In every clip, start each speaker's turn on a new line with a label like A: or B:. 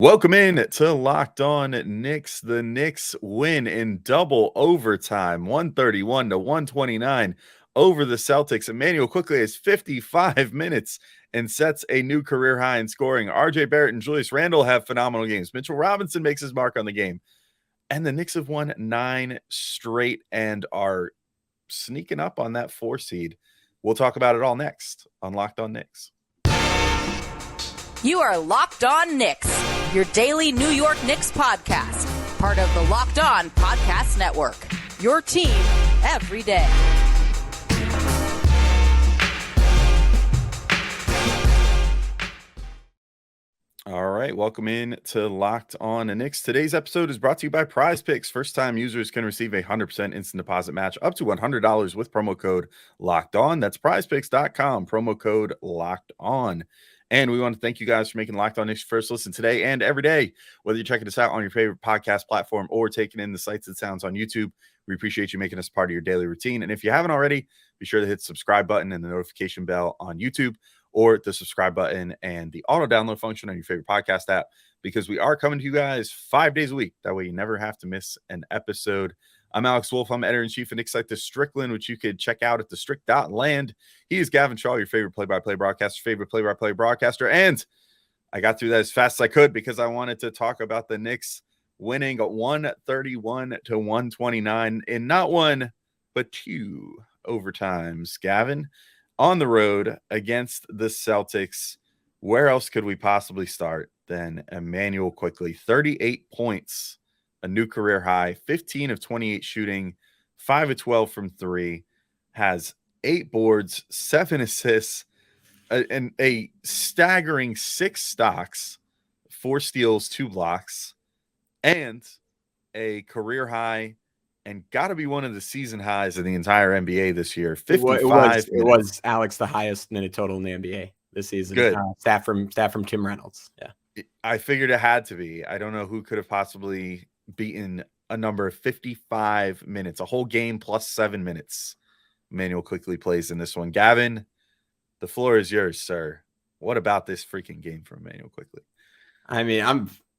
A: Welcome in to Locked On Knicks. The Knicks win in double overtime, 131 to 129 over the Celtics. Immanuel Quickley has 55 minutes and sets a new career high in scoring. RJ Barrett and Julius Randle have phenomenal games. Mitchell Robinson makes his mark on the game. And the Knicks have won 9 straight and are sneaking up on that 4 seed. We'll talk about it all next on Locked On Knicks.
B: You are Locked On Knicks, your daily New York Knicks podcast, part of the Locked On Podcast Network, your team every day.
A: All right, welcome in to Locked On Knicks. Today's episode is brought to you by PrizePicks. First-time users can receive a 100% instant deposit match up to $100 with promo code Locked On. That's PrizePicks.com, promo code Locked On. And we want to thank you guys for making Locked On Knicks your first listen today and every day. Whether you're checking us out on your favorite podcast platform or taking in the sights and sounds on YouTube, we appreciate you making us part of your daily routine. And if you haven't already, be sure to hit the subscribe button and the notification bell on YouTube, or the subscribe button and the auto download function on your favorite podcast app, because we are coming to you guys 5 days a week. That way you never have to miss an episode. I'm Alex Wolf. I'm editor-in-chief of Knicks site The Strickland, which you could check out at thestrick.land. He is Gavin Shaw, your favorite play-by-play broadcaster, and I got through that as fast as I could because I wanted to talk about the Knicks winning 131 to 129 in not one, but 2 overtimes. Gavin, on the road against the Celtics, where else could we possibly start than Immanuel Quickley? 38 points. A new career high, 15 of 28 shooting, 5 of 12 from 3, has 8 boards, 7 assists, and a staggering 6 stocks, 4 steals, 2 blocks, and a career high, and got to be one of the season highs of the entire NBA this year. 55.
C: It was Alex, the highest minute total in the NBA this season.
A: Good.
C: Stat from Tim Reynolds. Yeah.
A: I figured it had to be. I don't know who could have possibly beaten a number of 55 minutes, a whole game plus 7 minutes. Immanuel Quickley plays in this one. Gavin, the floor is yours, sir. What about this freaking game from Immanuel Quickley?
C: I mean,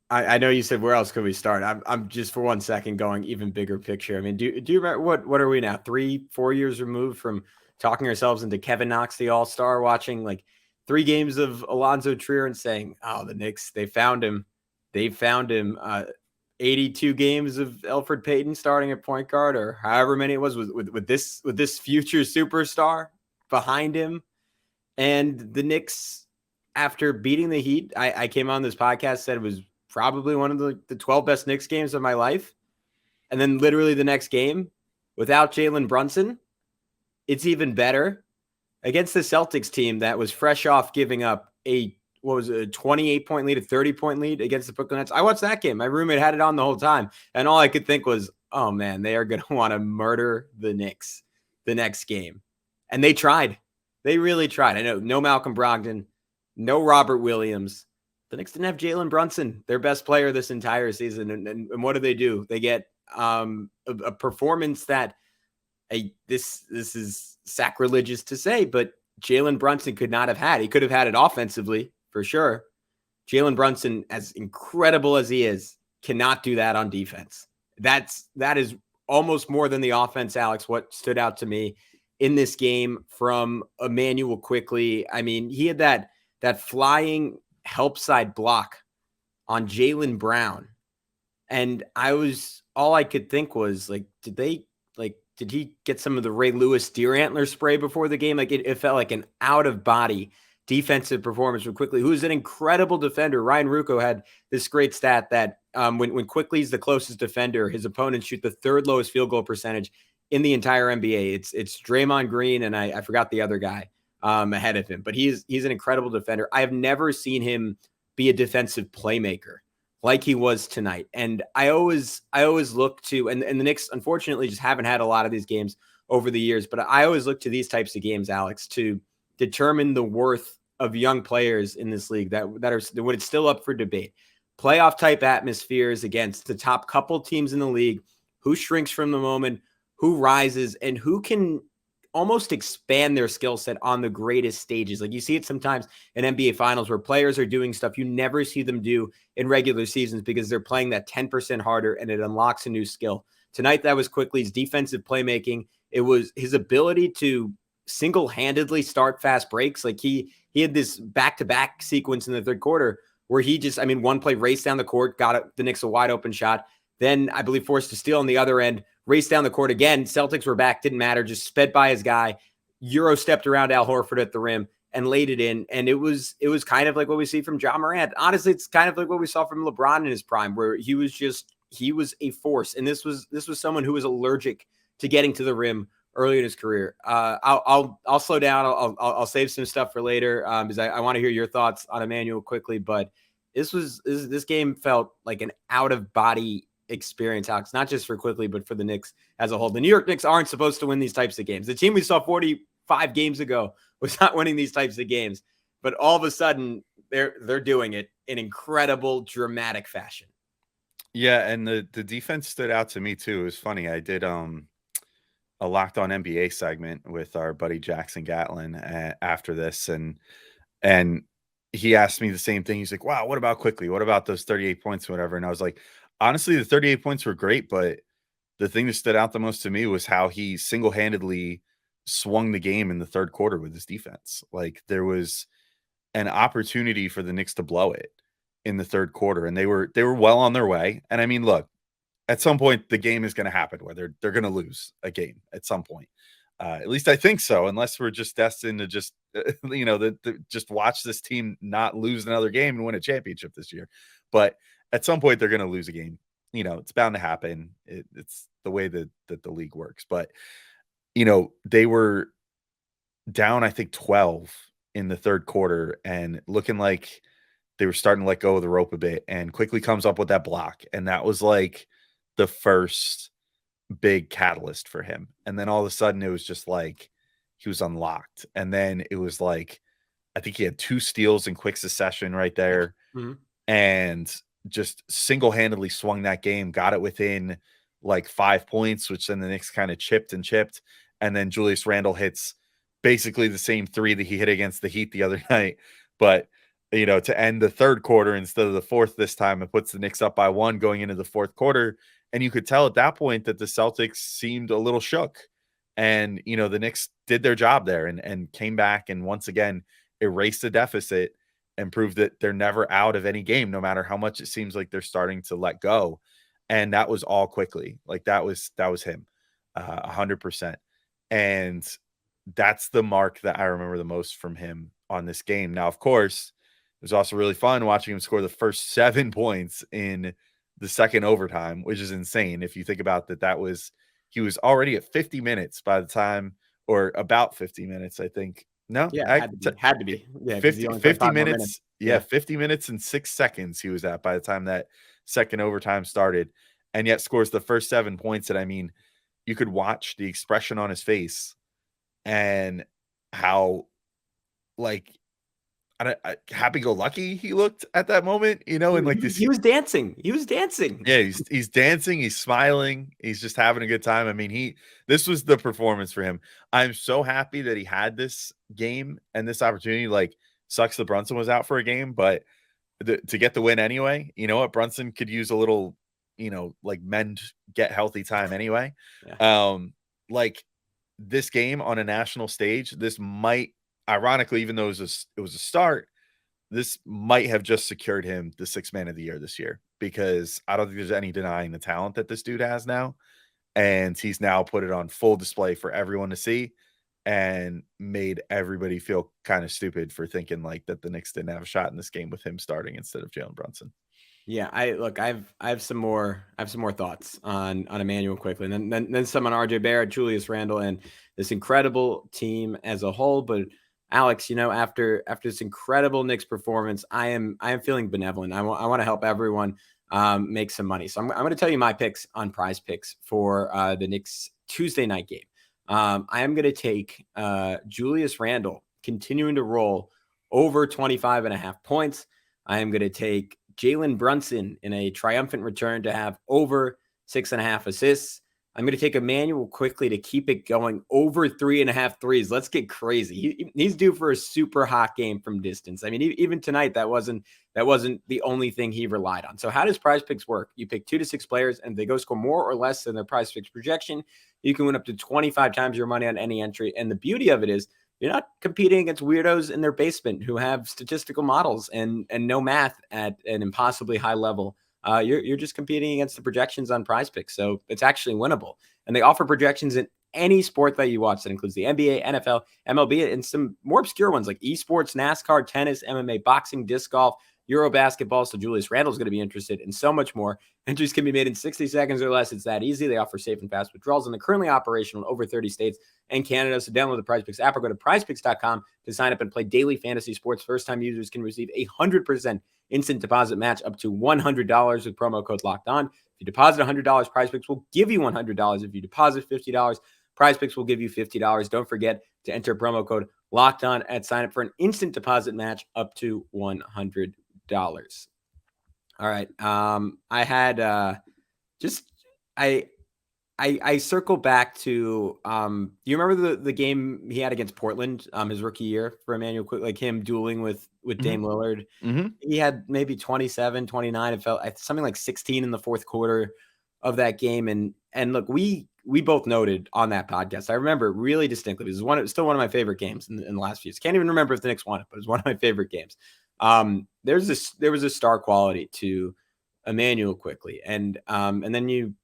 C: I know you said where else could we start? I'm just for 1 second going even bigger picture. I mean, do you remember what are we now? 3-4 years removed from talking ourselves into Kevin Knox, the All-Star, watching like 3 games of Alonzo Trier and saying, "Oh, the Knicks, they found him. 82 games of Elfrid Payton starting at point guard, or however many it was with this future superstar behind him." And the Knicks, after beating the Heat, I came on this podcast, said it was probably one of the 12 best Knicks games of my life. And then literally the next game, without Jalen Brunson, it's even better. Against the Celtics team that was fresh off giving up a 28-point lead, a 30-point lead against the Brooklyn Nets. I watched that game. My roommate had it on the whole time. And all I could think was, oh, man, they are going to want to murder the Knicks the next game. And they tried. They really tried. I know no Malcolm Brogdon, no Robert Williams. The Knicks didn't have Jalen Brunson, their best player this entire season. And what do? They get a performance that this is sacrilegious to say, but Jalen Brunson could not have had. He could have had it offensively, for sure. Jalen Brunson, as incredible as he is, cannot do that on defense. That is almost more than the offense, Alex. What stood out to me in this game from Immanuel Quickley, I mean, he had that flying help side block on Jaylen Brown. And all I could think was, like, did he get some of the Ray Lewis deer antler spray before the game? Like, it felt like an out-of-body defensive performance from Quickley, who's an incredible defender. Ryan Ruocco had this great stat that when Quickley's the closest defender, his opponents shoot the 3rd lowest field goal percentage in the entire NBA. It's Draymond Green, and I forgot the other guy ahead of him. But he's an incredible defender. I have never seen him be a defensive playmaker like he was tonight. And I always look to, and the Knicks unfortunately just haven't had a lot of these games over the years, but I always look to these types of games, Alex, to determine the worth of young players in this league that are when it's still up for debate. Playoff type atmospheres against the top couple teams in the league, who shrinks from the moment, who rises, and who can almost expand their skill set on the greatest stages. Like you see it sometimes in NBA finals where players are doing stuff you never see them do in regular seasons because they're playing that 10% harder and it unlocks a new skill. Tonight, that was Quickley's defensive playmaking. It was his ability to single-handedly start fast breaks. Like he had this back-to-back sequence in the third quarter where he just, one play raced down the court, got the Knicks a wide open shot. Then I believe forced a steal on the other end, raced down the court again. Celtics were back, didn't matter, just sped by his guy, Euro stepped around Al Horford at the rim and laid it in. And it was kind of like what we see from Ja Morant. Honestly, it's kind of like what we saw from LeBron in his prime, where he was a force. And this was someone who was allergic to getting to the rim early in his career. I'll slow down. I'll save some stuff for later because I want to hear your thoughts on Immanuel Quickley. But this game felt like an out of body experience, Alex, not just for Quickley, but for the Knicks as a whole. The New York Knicks aren't supposed to win these types of games. The team we saw 45 games ago was not winning these types of games, but all of a sudden they're doing it in incredible, dramatic fashion.
A: Yeah, and the defense stood out to me too. It was funny. I did a Locked On NBA segment with our buddy Jackson Gatlin after this, and he asked me the same thing. He's like, "Wow, what about Quickley? What about those 38 points, or whatever?" And I was like, honestly, the 38 points were great, but the thing that stood out the most to me was how he single-handedly swung the game in the third quarter with his defense. Like there was an opportunity for the Knicks to blow it in the third quarter, and they were well on their way. And I mean, look, at some point the game is going to happen where they're going to lose a game at some point. At least I think so, unless we're just destined to just just watch this team not lose another game and win a championship this year. But at some point they're going to lose a game. It's bound to happen. It's the way that the league works. But they were down, I think 12 in the third quarter and looking like they were starting to let go of the rope a bit, and Quickley comes up with that block. And that was like the first big catalyst for him. And then all of a sudden it was just like he was unlocked. And then it was like, I think he had 2 steals in quick succession right there. Mm-hmm. And just single-handedly swung that game, got it within like 5 points, which then the Knicks kind of chipped. And then Julius Randle hits basically the same 3 that he hit against the Heat the other night. But, to end the third quarter instead of the fourth this time, it puts the Knicks up by 1 going into the fourth quarter. And you could tell at that point that the Celtics seemed a little shook. And, the Knicks did their job there and came back and once again erased the deficit and proved that they're never out of any game, no matter how much it seems like they're starting to let go. And that was all Quickley. Like that was him 100%. And that's the mark that I remember the most from him on this game. Now, of course, it was also really fun watching him score the first 7 points in the second overtime, which is insane. If you think about that, he was already at 50 minutes by the time, or about 50 minutes, I think. No,
C: yeah, had to be. Yeah,
A: 50 minutes. Yeah, 50 minutes and 6 seconds he was at by the time that second overtime started, and yet scores the first 7 points. And I mean, you could watch the expression on his face and how like happy-go-lucky he looked at that moment, and like this.
C: He was dancing. Yeah,
A: he's dancing. He's smiling. He's just having a good time. I mean, this was the performance for him. I'm so happy that he had this game and this opportunity. Like, sucks that Brunson was out for a game, but to get the win anyway, you know what? Brunson could use a little, like get healthy time anyway. Yeah. Like this game on a national stage, this might, ironically, even though it was a start, this might have just secured him the 6th man of the year this year, because I don't think there's any denying the talent that this dude has now. And he's now put it on full display for everyone to see and made everybody feel kind of stupid for thinking like that the Knicks didn't have a shot in this game with him starting instead of Jalen Brunson.
C: Yeah, I have some more thoughts on Immanuel Quickley, and then some on RJ Barrett, Julius Randle, and this incredible team as a whole. But Alex, after this incredible Knicks performance, I am feeling benevolent. I want to help everyone make some money. So I'm going to tell you my picks on PrizePicks for the Knicks Tuesday night game. I am going to take Julius Randle continuing to roll over 25.5 points. I am going to take Jalen Brunson in a triumphant return to have over 6.5 assists. I'm going to take Immanuel Quickley to keep it going over 3.5 threes. Let's get crazy. He's due for a super hot game from distance. I mean, even tonight, that wasn't the only thing he relied on. So how does PrizePicks work? You pick 2 to 6 players, and they go score more or less than their PrizePicks projection. You can win up to 25 times your money on any entry. And the beauty of it is you're not competing against weirdos in their basement who have statistical models and no math at an impossibly high level. You're just competing against the projections on PrizePicks, so it's actually winnable. And they offer projections in any sport that you watch. That includes the NBA, NFL, MLB, and some more obscure ones like esports, NASCAR, tennis, MMA, boxing, disc golf, Euro basketball. So Julius Randle is going to be interested, and so much more. Entries can be made in 60 seconds or less. It's that easy. They offer safe and fast withdrawals, and they're currently operational in over 30 states and Canada. So download the PrizePicks app or go to prizepicks.com to sign up and play daily fantasy sports. First-time users can receive 100% instant deposit match up to $100 with promo code Locked On. If you deposit $100, PrizePicks will give you $100. If you deposit $50, PrizePicks will give you $50. Don't forget to enter promo code Locked On at sign up for an instant deposit match up to $100. All right. I had I circle back to you remember the game he had against Portland his rookie year for Emmanuel Quickley, like him dueling with Dame Lillard. He had maybe 27, 29. It felt something like 16 in the fourth quarter of that game. And look, we both noted on that podcast. I remember really distinctly. It was still one of my favorite games in the last few years. Can't even remember if the Knicks won it, but it was one of my favorite games. There was a star quality to Emmanuel Quickley, and then you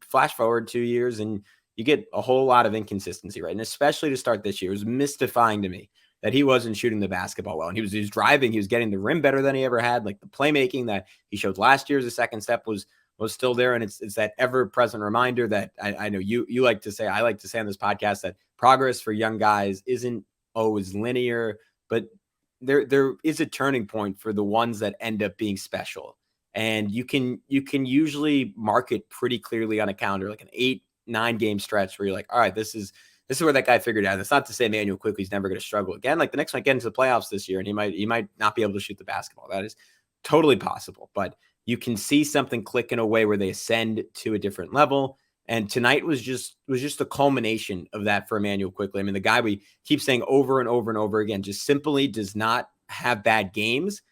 C: flash forward 2 years and you get a whole lot of inconsistency, right? And especially to start this year, it was mystifying to me that he wasn't shooting the basketball well. And he was driving, he was getting the rim better than he ever had. Like the playmaking that he showed last year as a second step was still there. And it's that ever-present reminder that I know you like to say, I like to say on this podcast, that progress for young guys isn't always linear, but there is a turning point for the ones that end up being special. And you can usually mark it pretty clearly on a calendar, like an 8-9 game stretch where you're like, all right, this is where that guy figured out. That's not to say Emmanuel Quickley's never going to struggle again. Like the Knicks might get into the playoffs this year and he might not be able to shoot the basketball. That is totally possible, but you can see something click in a way where they ascend to a different level. And tonight was just a culmination of that for Emmanuel Quickley. I mean, the guy we keep saying over and over and over again just simply does not have bad games.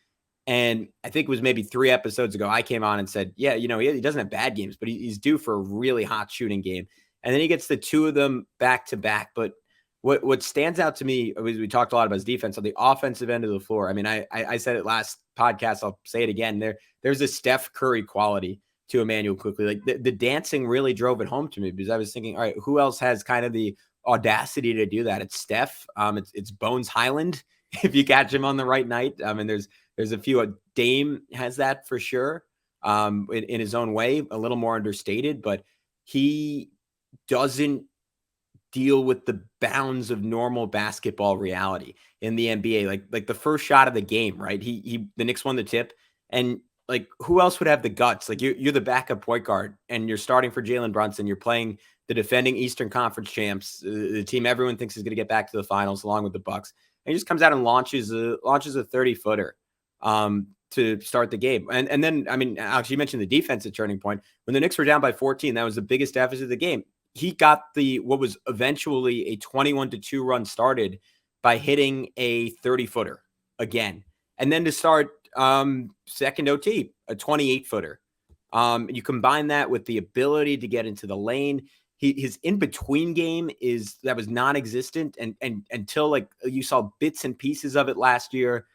C: And I think it was maybe 3 episodes ago, I came on and said, yeah, he doesn't have bad games, but he's due for a really hot shooting game. And then he gets the 2 of them back to back. But what stands out to me, we talked a lot about his defense on the offensive end of the floor. I mean, I said it last podcast, I'll say it again. There's a Steph Curry quality to Emmanuel Quickley. Like the dancing really drove it home to me, because I was thinking, all right, who else has kind of the audacity to do that? It's Steph. It's Bones Highland if you catch him on the right night. I mean, there's a few. Dame has that for sure, in his own way, a little more understated, but he doesn't deal with the bounds of normal basketball reality in the NBA. Like the first shot of the game, right? The Knicks won the tip, and like who else would have the guts? Like you're the backup point guard, and you're starting for Jalen Brunson. You're playing the defending Eastern Conference champs, the team everyone thinks is going to get back to the finals, along with the Bucks. And he just comes out and launches a 30-footer to start the game. And then, I mean, Alex, you mentioned the defensive turning point. When the Knicks were down by 14, that was the biggest deficit of the game. He got what was eventually a 21-2 run started by hitting a 30-footer again. And then to start second OT, a 28-footer. You combine that with the ability to get into the lane. His in-between game that was non-existent, and until like you saw bits and pieces of it last year.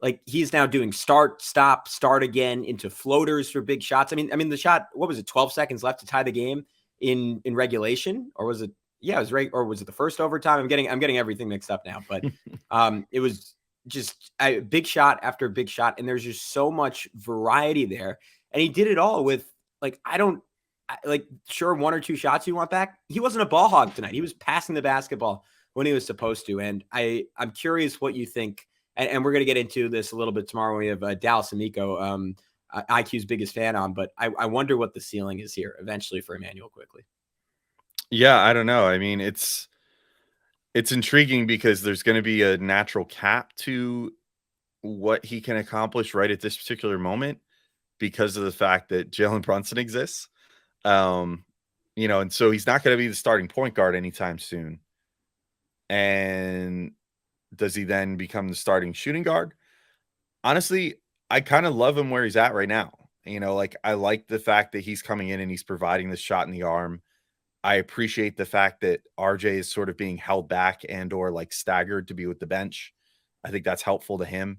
C: Like he's now doing start, stop, start again into floaters for big shots. I mean the shot, what was it, 12 seconds left to tie the game in regulation, or was it? Yeah, it was right. Or was it the first overtime? I'm getting everything mixed up now, but it was just a big shot after big shot. And there's just so much variety there. And he did it all with sure, 1 or 2 shots you want back. He wasn't a ball hog tonight. He was passing the basketball when he was supposed to. And I'm curious what you think. And we're going to get into this a little bit tomorrow when we have Dallas Amico, IQ's biggest fan on. But I wonder what the ceiling is here eventually for Emmanuel Quickley.
A: Yeah, I don't know. I mean, it's intriguing because there's going to be a natural cap to what he can accomplish right at this particular moment because of the fact that Jalen Brunson exists. and so he's not going to be the starting point guard anytime soon. And does he then become the starting shooting guard? Honestly, I kind of love him where he's at right now. Like I like the fact that he's coming in and he's providing this shot in the arm. I appreciate the fact that RJ is sort of being held back and or like staggered to be with the bench. I think that's helpful to him,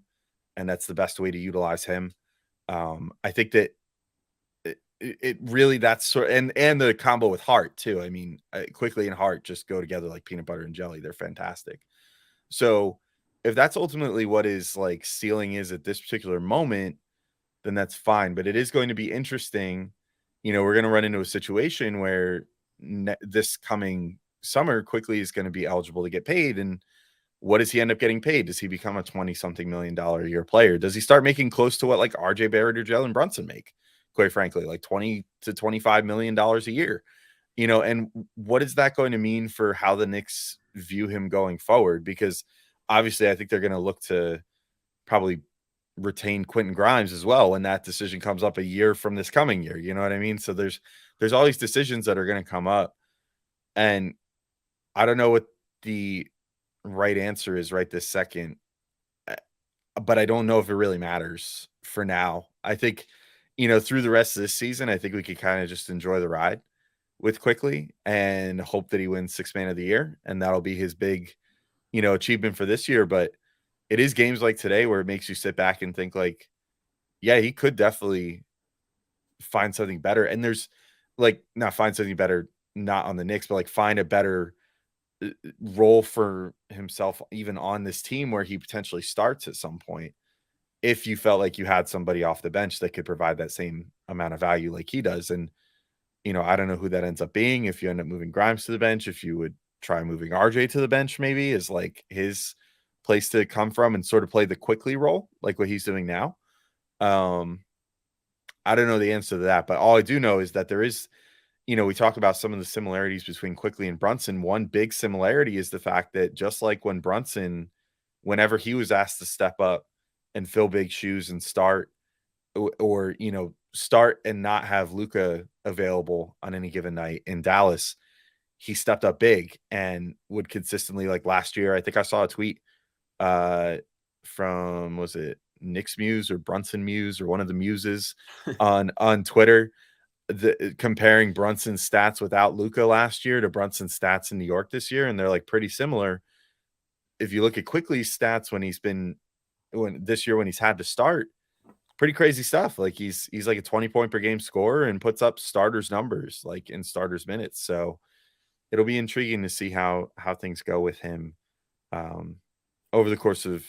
A: and that's the best way to utilize him. I think that it really that's sort and the combo with Hart too. I mean, Quickley and Hart just go together like peanut butter and jelly. They're fantastic. So if that's ultimately what his like ceiling is at this particular moment, then that's fine. But it is going to be interesting. We're going to run into a situation where this coming summer Quickley is going to be eligible to get paid. And what does he end up getting paid? Does he become a 20-something million a year player? Does he start making close to what like RJ Barrett or Jalen Brunson make? Quite frankly, like 20 to $25 million a year. And what is that going to mean for how the Knicks view him going forward? Because obviously I think they're going to look to probably retain Quentin Grimes as well when that decision comes up a year from this coming year. You know what I mean? So there's all these decisions that are going to come up, and I don't know what the right answer is right this second, but I don't know if it really matters for now. I think, through the rest of this season, I think we could kind of just enjoy the ride with Quickley and hope that he wins Sixth Man of the Year, and that'll be his big, achievement for this year. But it is games like today where it makes you sit back and think like, yeah, he could definitely find something better. And there's like not find something better, not on the Knicks, but like find a better role for himself even on this team where he potentially starts at some point. If you felt like you had somebody off the bench that could provide that same amount of value like he does. And, I don't know who that ends up being. If you end up moving Grimes to the bench, if you would try moving RJ to the bench, maybe is like his place to come from and sort of play the Quickley role, like what he's doing now. I don't know the answer to that, but all I do know is that there is, we talked about some of the similarities between Quickley and Brunson. One big similarity is the fact that just like when Brunson, whenever he was asked to step up and fill big shoes and start or start and not have Luka available on any given night in Dallas, he stepped up big and would consistently, like last year, I think I saw a tweet from, was it Knicks Muse or Brunson Muse or one of the muses on Twitter, comparing Brunson's stats without Luka last year to Brunson's stats in New York this year, and they're like pretty similar. If you look at Quickley's stats when this year when he's had to start, pretty crazy stuff. Like he's like a 20-point per game scorer and puts up starters numbers like in starters minutes. So it'll be intriguing to see how things go with him over the course of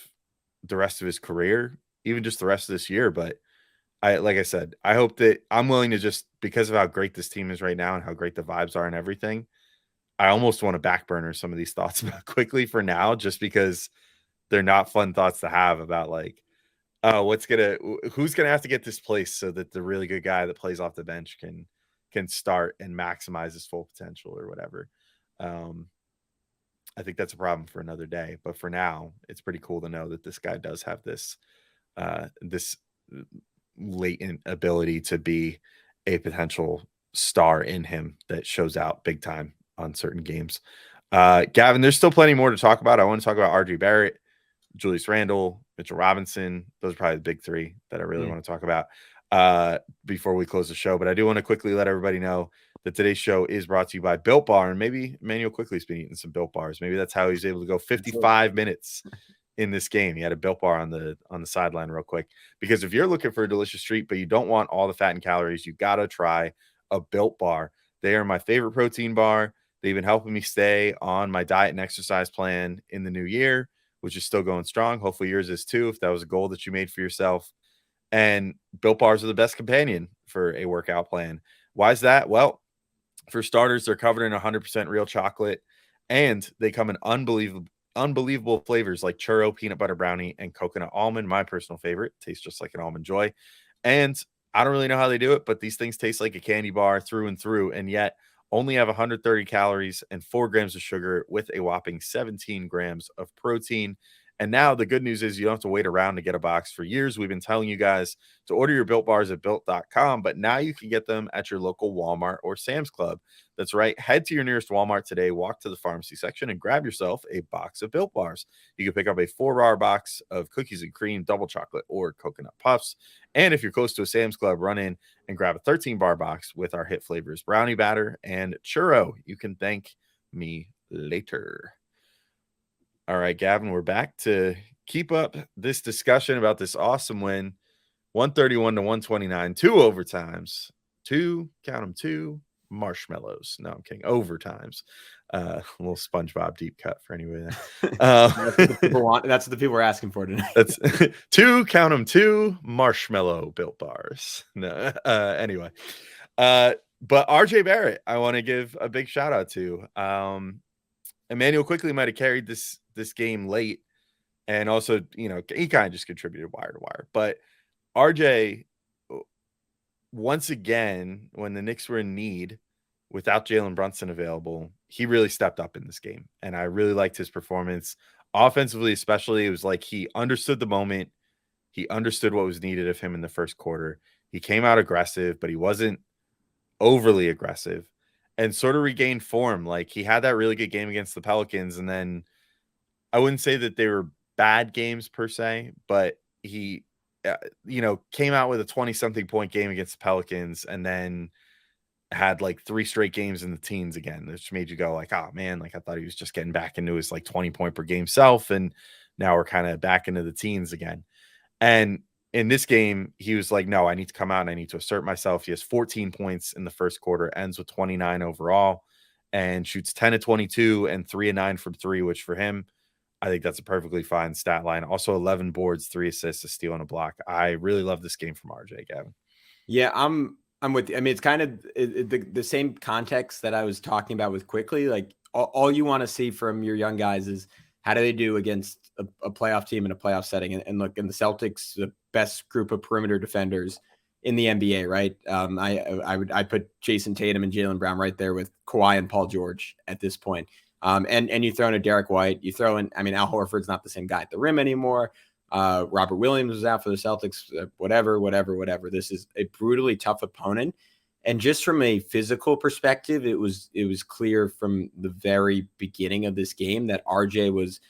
A: the rest of his career, even just the rest of this year. But like I said, I hope that I'm willing to just, because of how great this team is right now and how great the vibes are and everything, I almost want to backburner some of these thoughts about Quickley for now, just because they're not fun thoughts to have about like, who's gonna have to get this place so that the really good guy that plays off the bench can start and maximize his full potential or whatever. I think that's a problem for another day, but for now, it's pretty cool to know that this guy does have this latent ability to be a potential star in him that shows out big time on certain games. Gavin, there's still plenty more to talk about. I want to talk about RJ Barrett, Julius Randle, Mitchell Robinson. Those are probably the big three that I really want to talk about before we close the show. But I do want to quickly let everybody know that today's show is brought to you by Built Bar, and maybe Emmanuel Quickley's been eating some Built Bars. Maybe that's how he's able to go 55 minutes in this game. He had a Built Bar on the sideline real quick, because if you're looking for a delicious treat, but you don't want all the fat and calories, you got to try a Built Bar. They are my favorite protein bar. They've been helping me stay on my diet and exercise plan in the new year, which is still going strong. Hopefully yours is too, if that was a goal that you made for yourself. And Built Bars are the best companion for a workout plan. Why is that? Well, for starters, they're covered in 100% real chocolate, and they come in unbelievable flavors like churro, peanut butter brownie, and coconut almond. My personal favorite. Tastes just like an Almond Joy. And I don't really know how they do it, but these things taste like a candy bar through and through, and yet only have 130 calories and 4 grams of sugar with a whopping 17 grams of protein. And now the good news is you don't have to wait around to get a box. For years, we've been telling you guys to order your Built Bars at Built.com, but now you can get them at your local Walmart or Sam's Club. That's right. Head to your nearest Walmart today, walk to the pharmacy section, and grab yourself a box of Built Bars. You can pick up a 4-bar box of cookies and cream, double chocolate, or coconut puffs. And if you're close to a Sam's Club, run in and grab a 13-bar box with our hit flavors, brownie batter and churro. You can thank me later. All right, Gavin, we're back to keep up this discussion about this awesome win. 131 to 129, 2 overtimes, 2 marshmallows. No, I'm kidding. Overtimes. A little SpongeBob deep cut for anybody there.
C: That's what the people want. That's what the people are asking for tonight.
A: That's 2 marshmallow Built Bars. No, anyway. But RJ Barrett, I want to give a big shout out to. Emmanuel Quickley might have carried this game late, and also, he kind of just contributed wire to wire. But RJ, once again, when the Knicks were in need, without Jalen Brunson available, he really stepped up in this game, and I really liked his performance. Offensively, especially, it was like he understood the moment. He understood what was needed of him in the first quarter. He came out aggressive, but he wasn't overly aggressive, and sort of regained form. Like, he had that really good game against the Pelicans, and then I wouldn't say that they were bad games per se, but he, came out with a 20-something point game against the Pelicans, and then had like 3 straight games in the teens again, which made you go like, oh man, like I thought he was just getting back into his like 20-point per game self, and now we're kind of back into the teens again. And in this game, he was like, no, I need to come out and I need to assert myself. He has 14 points in the first quarter, ends with 29 overall, and shoots 10 of 22 and 3 of 9 from 3, which for him, I think that's a perfectly fine stat line. Also 11 boards, 3 assists, a steal, and a block. I really love this game from RJ, Gavin.
C: Yeah, I'm with you. I mean, it's kind of the same context that I was talking about with Quickley. Like, all you want to see from your young guys is how do they do against a playoff team in a playoff setting. And look, in the Celtics, the best group of perimeter defenders in the NBA, right? I put Jason Tatum and Jalen Brown right there with Kawhi and Paul George at this point. And you throw in a Derek White, you throw in, I mean, Al Horford's not the same guy at the rim anymore. Robert Williams was out for the Celtics, whatever. This is a brutally tough opponent. And just from a physical perspective, it was clear from the very beginning of this game that RJ was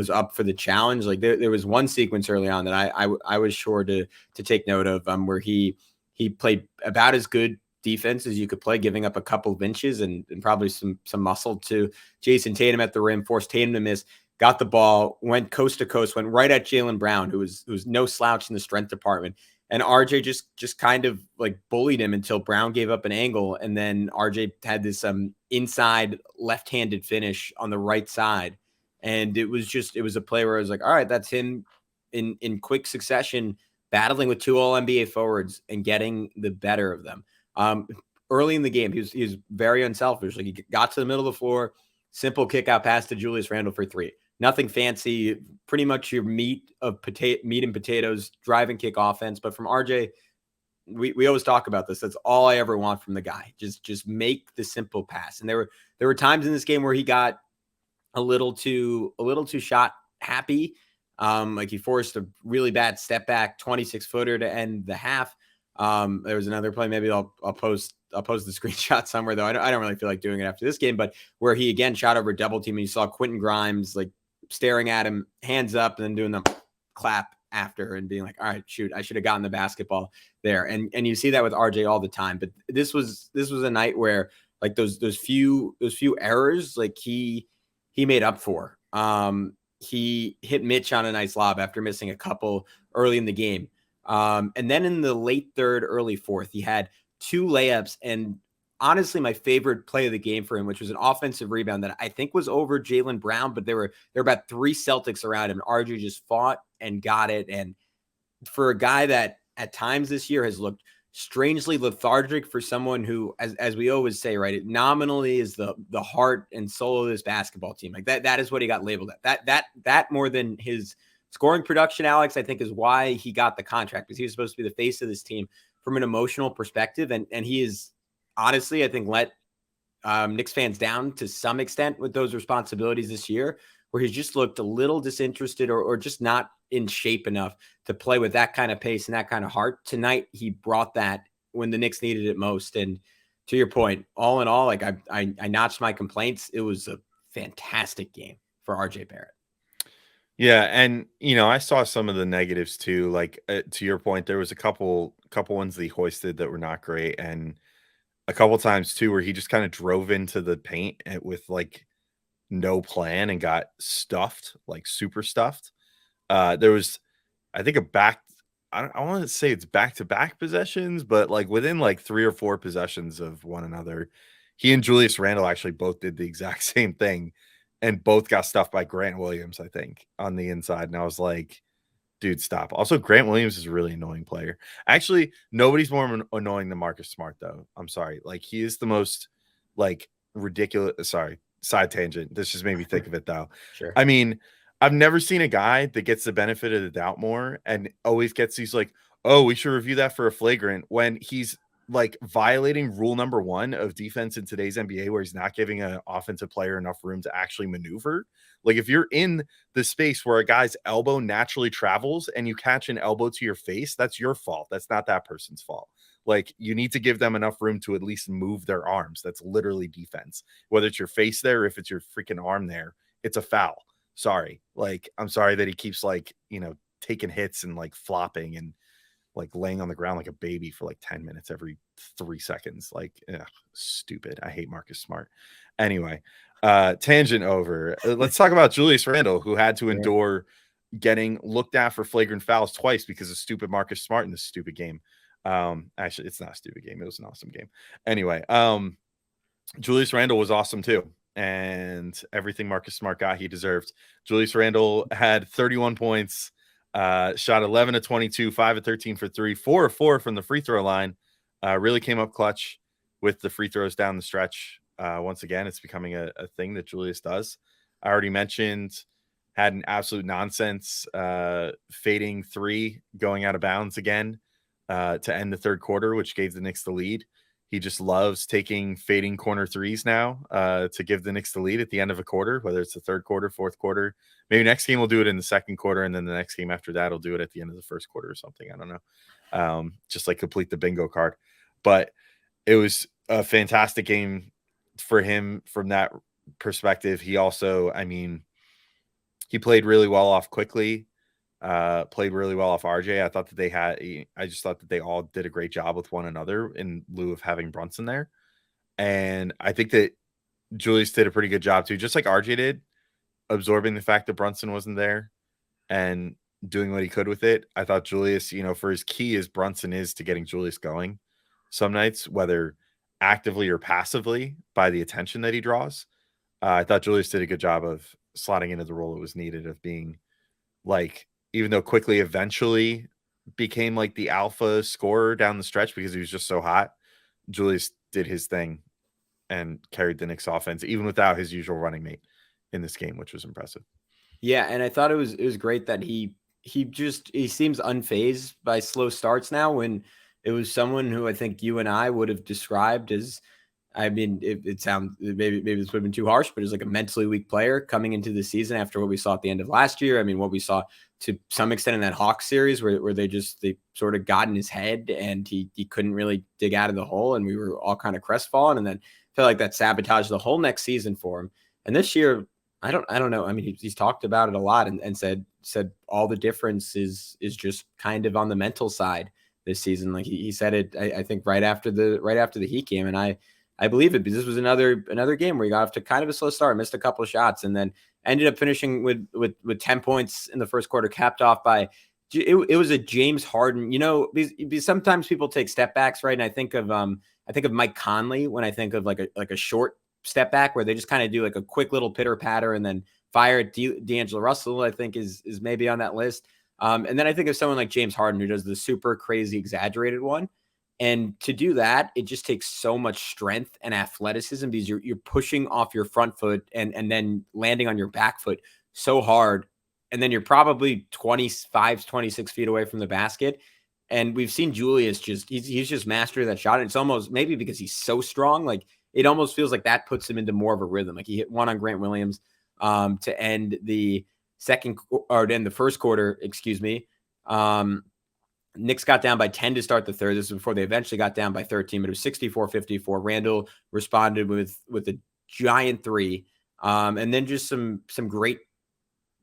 C: up for the challenge. Like there was one sequence early on that I was sure to take note of, where he played about as good defense as you could play, giving up a couple of inches and probably some muscle to Jason Tatum at the rim, forced Tatum to miss, got the ball, went coast to coast, went right at Jalen Brown, who was no slouch in the strength department. And RJ just kind of like bullied him until Brown gave up an angle. And then RJ had this inside left-handed finish on the right side. And it was a play where I was like, all right, that's him in quick succession, battling with 2 All-NBA forwards and getting the better of them. Early in the game, he was very unselfish. Like, he got to the middle of the floor, simple kick out pass to Julius Randle for 3. Nothing fancy, pretty much your meat and potatoes, drive and kick offense. But from RJ, we always talk about this. That's all I ever want from the guy. Just make the simple pass. And there were times in this game where he got a little too shot happy. Like, he forced a really bad step back 26-footer to end the half. There was another play. Maybe I'll post the screenshot somewhere, though. I don't really feel like doing it after this game, but where he again shot over double team, and you saw Quentin Grimes like staring at him, hands up, and then doing the clap after and being like, all right, shoot, I should have gotten the basketball there. And you see that with RJ all the time. But this was a night where like those few errors, like he made up for. He hit Mitch on a nice lob after missing a couple early in the game. And then in the late third, early fourth, he had 2 layups, and honestly, my favorite play of the game for him, which was an offensive rebound that I think was over Jalen Brown, but there were about 3 Celtics around him. RJ just fought and got it. And for a guy that at times this year has looked strangely lethargic, for someone who, as we always say, right, it nominally is the heart and soul of this basketball team. Like that is what he got labeled at. That more than his scoring production, Alex, I think is why he got the contract, because he was supposed to be the face of this team from an emotional perspective. And he is honestly, I think, let Knicks fans down to some extent with those responsibilities this year, where he's just looked a little disinterested or just not in shape enough to play with that kind of pace and that kind of heart. Tonight, he brought that when the Knicks needed it most. And to your point, all in all, like I notched my complaints. It was a fantastic game for RJ Barrett.
A: Yeah, and I saw some of the negatives too. Like to your point, there was a couple ones that he hoisted that were not great, and a couple times too where he just kind of drove into the paint with like no plan and got stuffed, like super stuffed. There was, I think, I want to say it's back-to-back possessions, but like within like 3 or 4 possessions of one another, he and Julius Randle actually both did the exact same thing and both got stuffed by Grant Williams, I think, on the inside. And I was like, dude, stop. Also, Grant Williams is a really annoying player. Actually, nobody's more annoying than Marcus Smart, though. I'm sorry. Like, he is the most, like, ridiculous. Sorry, side tangent. This just made me think of it, though.
C: Sure.
A: I mean, I've never seen a guy that gets the benefit of the doubt more and always gets these, like, oh, we should review that for a flagrant when he's, like, violating rule number 1 of defense in today's NBA, where he's not giving an offensive player enough room to actually maneuver. Like, if you're in the space where a guy's elbow naturally travels and you catch an elbow to your face, that's your fault. That's not that person's fault. Like, you need to give them enough room to at least move their arms. That's literally defense. Whether it's your face there, or if it's your freaking arm there, it's a foul. Sorry. Like, I'm sorry that he keeps, like, taking hits and, like, flopping and, like, laying on the ground like a baby for like 10 minutes every 3 seconds. Like, stupid. I hate Marcus Smart. Anyway, tangent over. Let's talk about Julius Randle, who had to endure getting looked at for flagrant fouls twice because of stupid Marcus Smart in this stupid game. Actually, it's not a stupid game. It was an awesome game. Anyway, Julius Randle was awesome too. And everything Marcus Smart got, he deserved. Julius Randle had 31 points. Shot 11 of 22, 5 of 13 for 3, 4 of 4 from the free throw line. Really came up clutch with the free throws down the stretch. Once again, it's becoming a thing that Julius does. I already mentioned, had an absolute nonsense fading 3 going out of bounds again to end the third quarter, which gave the Knicks the lead. He just loves taking fading corner threes now to give the Knicks the lead at the end of a quarter, whether it's the third quarter, fourth quarter. Maybe next game we'll do it in the second quarter, and then the next game after that, we'll do it at the end of the first quarter or something. I don't know. Just like complete the bingo card. But it was a fantastic game for him from that perspective. He also, he played really well off Quickley. Played really well off RJ. I just thought that they all did a great job with one another in lieu of having Brunson there. And I think that Julius did a pretty good job too, just like RJ did, absorbing the fact that Brunson wasn't there and doing what he could with it. I thought Julius, for as key as Brunson is to getting Julius going some nights, whether actively or passively by the attention that he draws, I thought Julius did a good job of slotting into the role that was needed of being like, even though Quickley eventually became like the alpha scorer down the stretch because he was just so hot, Julius did his thing and carried the Knicks offense, even without his usual running mate in this game, which was impressive.
C: Yeah, and I thought it was great that he seems unfazed by slow starts now, when it was someone who I think you and I would have described as, it sounds maybe this would have been too harsh, but it's like a mentally weak player coming into the season after what we saw at the end of last year. What we saw to some extent in that Hawks series where they sort of got in his head and he couldn't really dig out of the hole, and we were all kind of crestfallen, and then felt like that sabotaged the whole next season for him. And this year, I don't know. He's talked about it a lot and said all the difference is just kind of on the mental side this season. Like he said it, I think right after the Heat game, and I believe it, because this was another game where he got off to kind of a slow start, missed a couple of shots, and then ended up finishing with 10 points in the first quarter, capped off by it was a James Harden. Because sometimes people take step backs, right? And I think of Mike Conley when I think of like a short step back where they just kind of do like a quick little pitter patter and then fire at D'Angelo Russell. I think is maybe on that list. And then I think of someone like James Harden who does the super crazy exaggerated one. And to do that, it just takes so much strength and athleticism because you're pushing off your front foot and then landing on your back foot so hard. And then you're probably 25, 26 feet away from the basket. And we've seen Julius he's just mastered that shot. And it's almost maybe because he's so strong, like it almost feels like that puts him into more of a rhythm. Like he hit one on Grant Williams to end the first quarter, excuse me. Knicks got down by 10 to start the third. This was before they eventually got down by 13, but it was 64-54. Randle responded with a giant three. And then just some great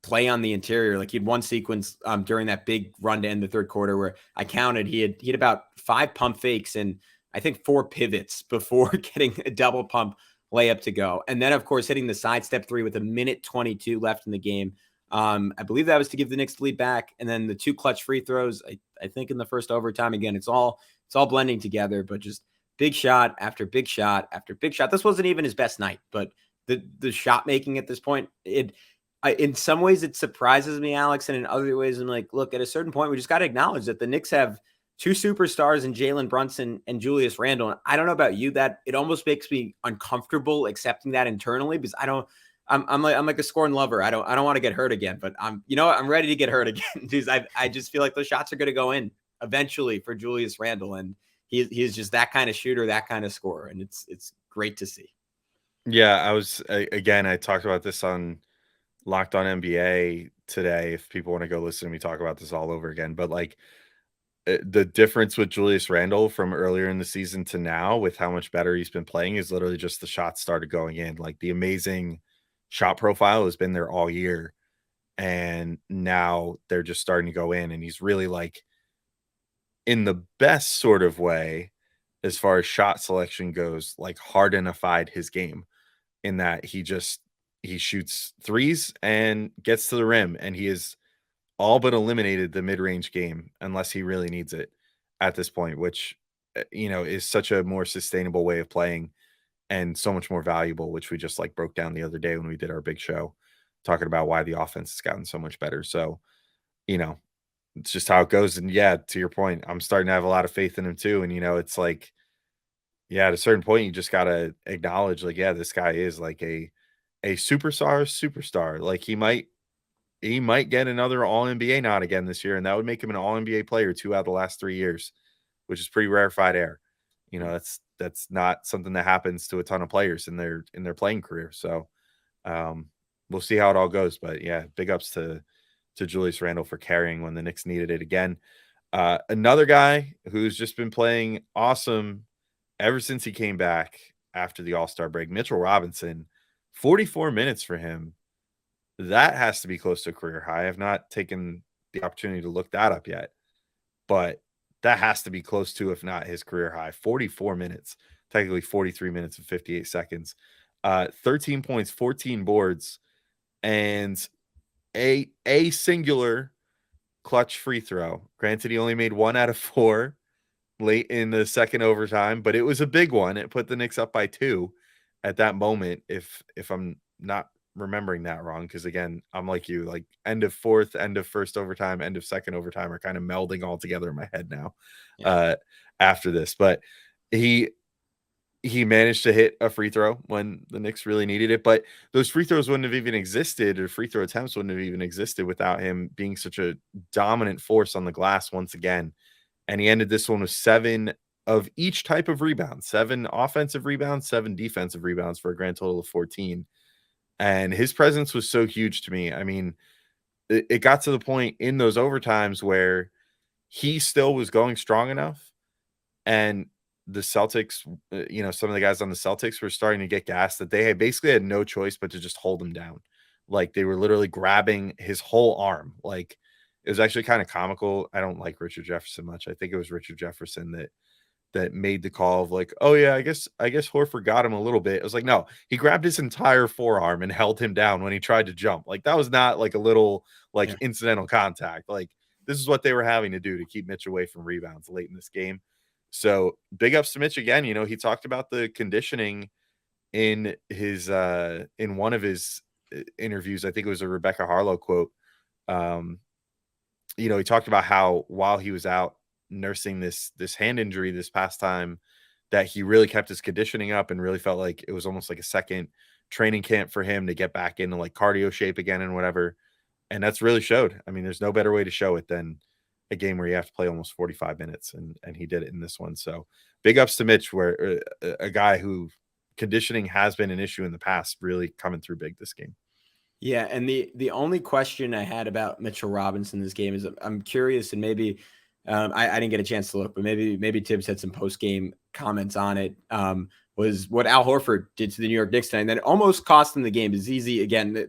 C: play on the interior. Like he had one sequence during that big run to end the third quarter where I counted he had about 5 pump fakes and I think 4 pivots before getting a double pump layup to go. And then, of course, hitting the sidestep three with 1:22 left in the game. I believe that was to give the Knicks the lead back. And then the 2 clutch free throws, I think in the first overtime. Again, it's all blending together, but just big shot after big shot after big shot. This wasn't even his best night, but the shot making at this point, in some ways it surprises me, Alex, and in other ways I'm like, look, at a certain point we just got to acknowledge that the Knicks have 2 superstars in Jalen Brunson and Julius Randle. And I don't know about you, that it almost makes me uncomfortable accepting that internally because I'm like a scorn lover. I don't want to get hurt again, but I'm ready to get hurt again because I just feel like those shots are going to go in eventually for Julius Randle, and he's just that kind of shooter, that kind of scorer, and it's great to see.
A: Yeah, I talked about this on Locked On NBA today. If people want to go listen to me talk about this all over again, but like the difference with Julius Randle from earlier in the season to now, with how much better he's been playing, is literally just the shots started going in. Like the amazing shot profile has been there all year, and now they're just starting to go in, and he's really like in the best sort of way as far as shot selection goes, like hardenified his game in that he shoots threes and gets to the rim, and he is all but eliminated the mid-range game unless he really needs it at this point, which is such a more sustainable way of playing and so much more valuable, which we just like broke down the other day when we did our big show talking about why the offense has gotten so much better. So, it's just how it goes. And yeah, to your point, I'm starting to have a lot of faith in him too. And it's like, yeah, at a certain point, you just gotta acknowledge, like, yeah, this guy is like a superstar. Like he might get another All NBA nod again this year, and that would make him an All NBA player 2 out of the last 3 years, which is pretty rarefied air. That's not something that happens to a ton of players in their playing career. So we'll see how it all goes. But yeah, big ups to Julius Randle for carrying when the Knicks needed it again. Another guy who's just been playing awesome ever since he came back after the All-Star break, Mitchell Robinson, 44 minutes for him. That has to be close to a career high. I have not taken the opportunity to look that up yet, but that has to be close to, if not his career high. 44 minutes, technically 43 minutes and 58 seconds. 13 points, 14 boards, and a singular clutch free throw. Granted, he only made 1 out of 4 late in the second overtime, but it was a big one. It put the Knicks up by 2 at that moment, if I'm not remembering that wrong, because again, I'm like you, like end of fourth, end of first overtime, end of second overtime are kind of melding all together in my head now. After this, but he managed to hit a free throw when the Knicks really needed it, but those free throws wouldn't have even existed, or free throw attempts wouldn't have even existed without him being such a dominant force on the glass once again. And he ended this one with 7 of each type of rebound, 7 offensive rebounds, 7 defensive rebounds, for a grand total of 14. And his presence was so huge to me. I mean, it got to the point in those overtimes where he still was going strong enough, and the Celtics, some of the guys on the Celtics were starting to get gassed, that they basically had no choice but to just hold him down. Like they were literally grabbing his whole arm. Like it was actually kind of comical. I don't like Richard Jefferson much. I think it was Richard Jefferson that made the call of like, oh yeah, I guess Horford got him a little bit. It was like, no, he grabbed his entire forearm and held him down when he tried to jump. Like that was not like a little incidental contact. Like this is what they were having to do to keep Mitch away from rebounds late in this game. So big ups to Mitch again. He talked about the conditioning in his in one of his interviews. I think it was a Rebecca Harlow quote. He talked about how while he was out nursing this hand injury this past time, that he really kept his conditioning up and really felt like it was almost like a second training camp for him to get back into like cardio shape again and whatever. And that's really showed. I mean, there's no better way to show it than a game where you have to play almost 45 minutes, and he did it in this one. So big ups to Mitch, where a guy who conditioning has been an issue in the past, really coming through big this game.
C: Yeah, and the only question I had about Mitchell Robinson in this game is I'm curious, and maybe I didn't get a chance to look, but maybe Tibbs had some post game comments on it. Was what Al Horford did to the New York Knicks tonight, and then it almost cost them the game. Is easy again.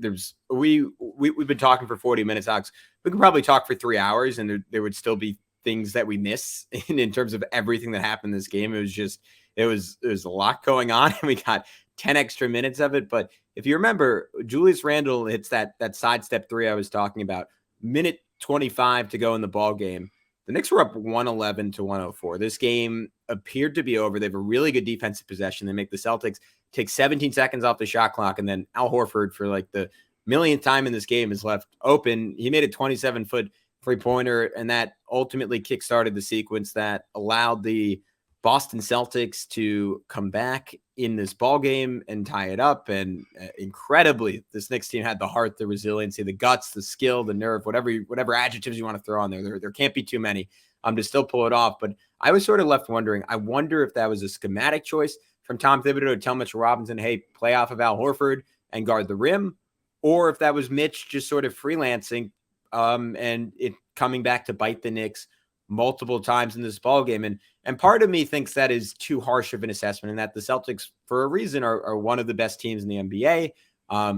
C: We've been talking for 40 minutes, Alex. We could probably talk for 3 hours, and there would still be things that we miss in terms of everything that happened in this game. It was a lot going on, and we got 10 extra minutes of it, but if you remember, Julius Randle hits that sidestep three I was talking about. Minute 25 to go in the ball game. The Knicks were up 111 to 104. This game appeared to be over. They have a really good defensive possession. They make the Celtics take 17 seconds off the shot clock, and then Al Horford, for like the millionth time in this game, is left open. He made a 27-foot three-pointer, and that ultimately kickstarted the sequence that allowed the Boston Celtics to come back in this ball game and tie it up. And incredibly, this Knicks team had the heart, the resiliency, the guts, the skill, the nerve, whatever adjectives you want to throw on there. There can't be too many to still pull it off. But I was sort of left wondering, I wonder if that was a schematic choice from Tom Thibodeau to tell Mitchell Robinson, hey, play off of Al Horford and guard the rim, or if that was Mitch just sort of freelancing and it coming back to bite the Knicks multiple times in this ball game. And part of me thinks that is too harsh of an assessment, and that the Celtics, for a reason, are one of the best teams in the NBA.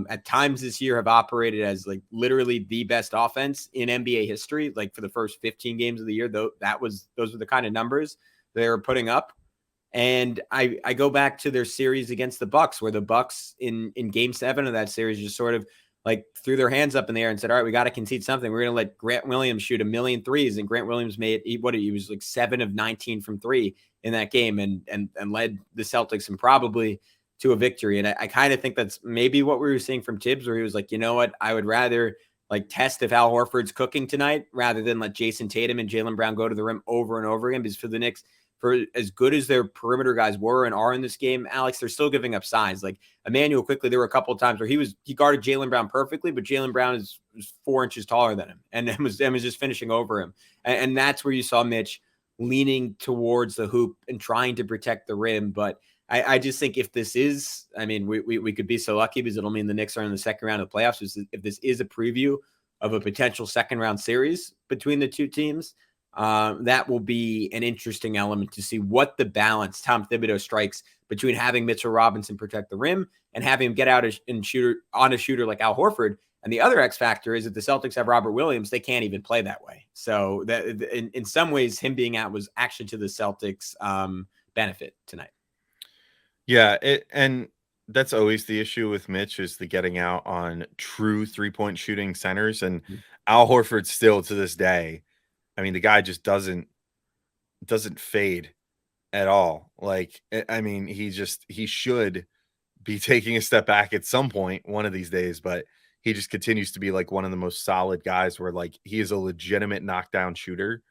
C: At times this year have operated as like literally the best offense in NBA history. Like for the first 15 games of the year, though, those were the kind of numbers they were putting up. And I go back to their series against the Bucks, where the Bucks in game 7 of that series just sort of like threw their hands up in the air and said, all right, we got to concede something. We're going to let Grant Williams shoot 1,000,000 threes. And Grant Williams he was like 7 of 19 from 3 in that game and led the Celtics and probably to a victory. And I kind of think that's maybe what we were seeing from Tibbs, where he was like, you know what, I would rather like test if Al Horford's cooking tonight rather than let Jason Tatum and Jaylen Brown go to the rim over and over again. Because for the Knicks, for as good as their perimeter guys were and are in this game, Alex, they're still giving up size. Like Immanuel Quickley, there were a couple of times where he guarded Jaylen Brown perfectly, but Jaylen Brown was 4 inches taller than him and was just finishing over him. And that's where you saw Mitch leaning towards the hoop and trying to protect the rim. But I just think if this is, I mean, we could be so lucky because it'll mean the Knicks are in the second round of the playoffs. If this is a preview of a potential second round series between the two teams, that will be an interesting element to see what the balance Tom Thibodeau strikes between having Mitchell Robinson protect the rim and having him get out and on a shooter like Al Horford. And the other X factor is that the Celtics have Robert Williams. They can't even play that way. So that in some ways, him being out was actually to the Celtics' benefit tonight.
A: Yeah, and that's always the issue with Mitch, is the getting out on true 3-point shooting centers. And Al Horford still to this day, I mean, the guy just doesn't fade at all. Like, I mean, he should be taking a step back at some point one of these days, but he just continues to be like one of the most solid guys where like he is a legitimate knockdown shooter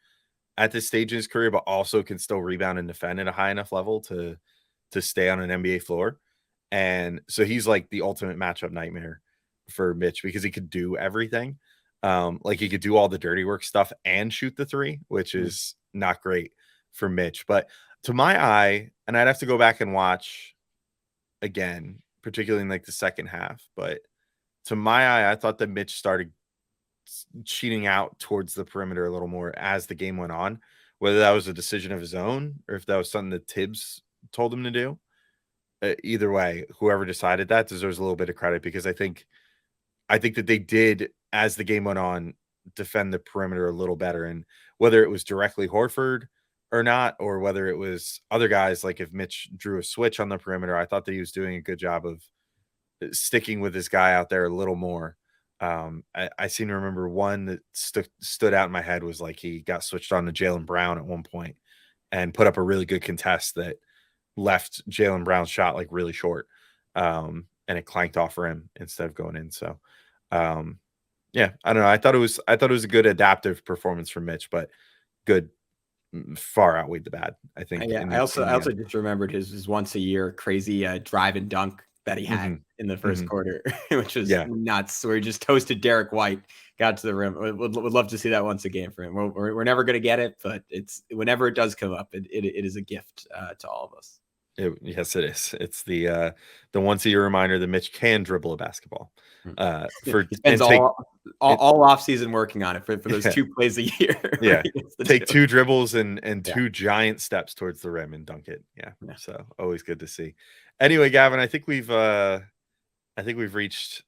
A: at this stage in his career, but also can still rebound and defend at a high enough level to stay on an NBA floor. And so he's like the ultimate matchup nightmare for Mitch because he could do everything. Like he could do all the dirty work stuff and shoot the three, which is not great for Mitch. But to my eye, and I'd have to go back and watch again, particularly in like the second half, but to my eye, I thought that Mitch started cheating out towards the perimeter a little more as the game went on, whether that was a decision of his own or if that was something that Tibbs told him to do. Either way, whoever decided that deserves a little bit of credit because I think that they did, as the game went on, defend the perimeter a little better. And whether it was directly Horford or not, or whether it was other guys, like if Mitch drew a switch on the perimeter, I thought that he was doing a good job of sticking with this guy out there a little more. I seem to remember one that stood out in my head was like he got switched on to Jaylen Brown at one point and put up a really good contest that left Jaylen Brown's shot like really short. And it clanked off for him instead of going in. So yeah, I don't know. I thought it was a good adaptive performance from Mitch, but good far outweighed the bad, I think.
C: Yeah, I also just remembered his once a year crazy drive and dunk that he had in the first quarter, which was nuts. Where he just toasted Derek White, got to the rim. Would love to see that once a game for him. We're never going to get it, but it's whenever it does come up, it is a gift to all of us.
A: Yes, it is. It's the once a year reminder that Mitch can dribble a basketball.
C: He spends all off season working on it for those 2 plays a year.
A: Yeah, take 2 dribbles and
C: Yeah.
A: 2 giant steps towards the rim and dunk it. Yeah. So always good to see. Anyway, Gavin, I think we've reached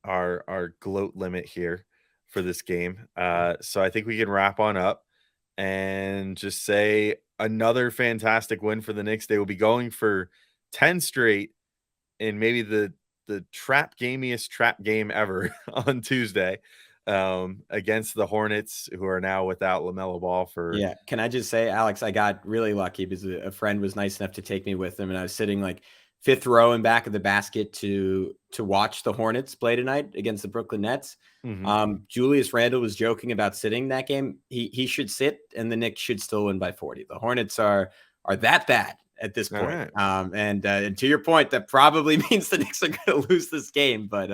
A: our gloat limit here for this game. So I think we can wrap on up and just say another fantastic win for the Knicks. They will be going for 10 straight in maybe the gamiest trap game ever on Tuesday against the Hornets, who are now without LaMelo Ball for.
C: Yeah. Can I just say, Alex, I got really lucky because a friend was nice enough to take me with him, and I was sitting like 5th row in back of the basket to watch the Hornets play tonight against the Brooklyn Nets. Julius Randle was joking about sitting that game. He should sit, and the Knicks should still win by 40. The Hornets are that bad at this point.
A: Right.
C: And to your point, that probably means the Knicks are going to lose this game, but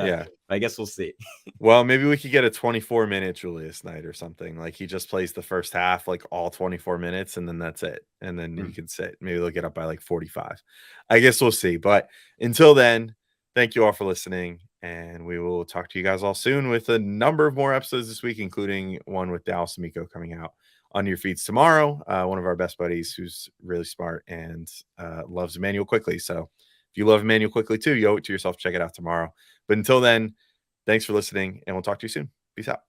C: I guess we'll see.
A: Well, maybe we could get a 24-minute Julius night or something. Like he just plays the first half, like all 24 minutes, and then that's it. And then you can sit. Maybe they'll get up by like 45. I guess we'll see. But until then, thank you all for listening. And we will talk to you guys all soon with a number of more episodes this week, including one with Dallas Amico coming out on your feeds tomorrow. One of our best buddies who's really smart and loves Emmanuel Quickley. So if you love Emmanuel Quickley too, you owe it to yourself. Check it out tomorrow. But until then, thanks for listening, and we'll talk to you soon. Peace out.